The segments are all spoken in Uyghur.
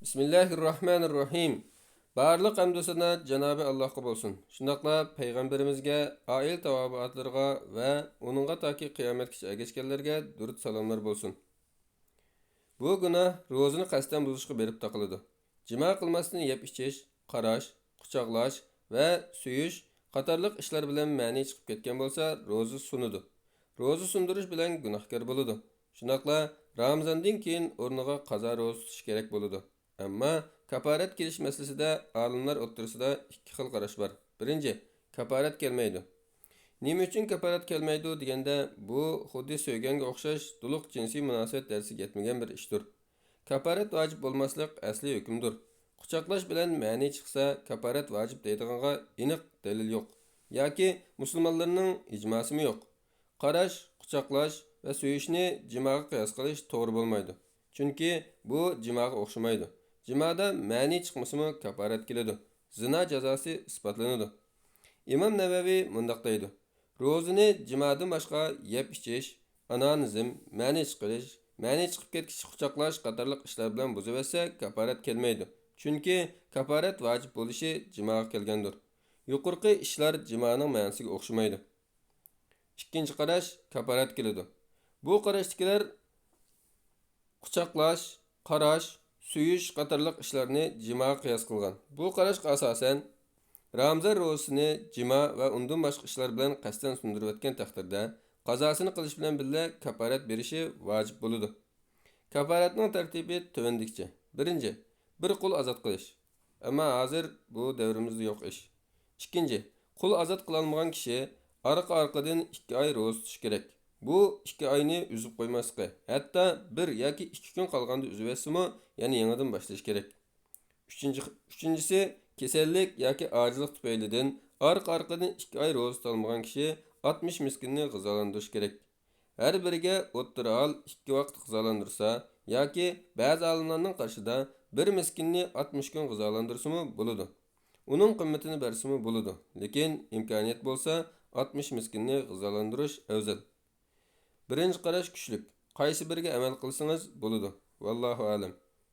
Bismillahirrahmanirrahim. Barlıq hamd və sənət Cənab-ı Allahqa bolsun. Şundaqla Peyğəmbərimizə, ail təvabuatlarına və onunğa taki qiyamətgacha ergəşkənlərə durud salamlar bolsun. Bu günah rozunu qəsdən buzuşqa berib taqılıdı. Cima qılmasını yep içiş, qaraş, quchoqlash və suyish qatarlıq ishlar bilan ma'ni chiqib ketgan bolsa, roza sunudu. Roza sundirish bilan gunohkor bo'ladi. Shundaqla Ramazondan keyin o'rniga qazo roza tutish kerak bo'ladi. Ammo kaparat kelish masalasida olimlar o'rtasida ikki xil qarash bor. Birinchi, kaparat kelmaydi. Nima uchun kaparat kelmaydi deganda, bu xuddi so'yganga o'xshash to'liq jinsiy munosabat darsiga yetmagan bir ishdir. Kaparat vojib bo'lmaslik asli hukmdir. Quchoqlash bilan ma'ni chiqsa, kaparat vojib deydiganga aniq dalil yo'q. Yoki musulmonlarning ijmosimi yo'q. Qarash, quchoqlash va suyishni jimoga qiyos qilish to'g'ri bo'lmaydi. Chunki bu jimoga o'xshamaydi. Jimoda ma'ni chiqmasimi kaparat keladi. Zina jazosi isbotlanadi. İmam Navaviy mundaq deydi: Rozini jimodan boshqa yeb ichish, anonizm, ma'ni chiqarish, ma'ni chiqib ketkish quchoqlash qatorliq ishlar bilan buzib etsa kaparat kelmaydi. Chunki kaparat vojib bo'lishi jimoga kelgandir. Yuqorqi ishlar jimoning ma'nosiga o'xshamaydi. İkinci qarash kaparat keladi. Bu qarashdagilar quchoqlash, qarash, suyish qatorliq ishlarni jimoga qiyos qilgan. Bu qarashga asosan Ramazon rozasini jimo va undan boshqa ishlar bilan qasddan sundirib o'tgan taqdirda qazosini qilish bilan birga kaparat berishi vojib bo'ladi. Kaparatning tartibi tövendikçe. Birinci, bir qul azat qilish. Ammo hozir bu davrimizda yo'q ish. Ikkinchi, qul azat qilinmagan kishi arqa-arqadan 2 oy roza tutish kerak. Bu 2 oyni uzib qo'ymasqa, hatto 1 yoki 2 kun qolganda uzib etsimi, ya'ni yangidan boshlash kerak. Üçüncüsü, kasallik yoki ojizlik tufaylidan arqa-arqadan 2 oy roza tutilmagan kishi 60 miskinni g'izolantirish kerak. Har biriga o'ttiral 2 vaqt g'izolantirsa yoki ba'zi olimlarning qarshida 1 miskinni 60 kun g'izolantirishi bo'ladi. Uning qimmatini bersimi bo'ladi, lekin imkoniyat bo'lsa 60 miskinni g'izolantirish afzal. Birinchi qarash kuchlik. Qaysi biriga amal qilsangiz bo'ladi. Vallohu alam.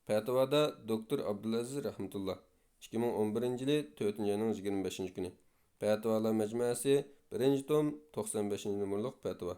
Fatvoda doktor Abdulaziz rahmatulloh 2011-yili 4-oyning 25-kuni. Fatvolar majmuasi 1-tom 95-numurliq fatvo.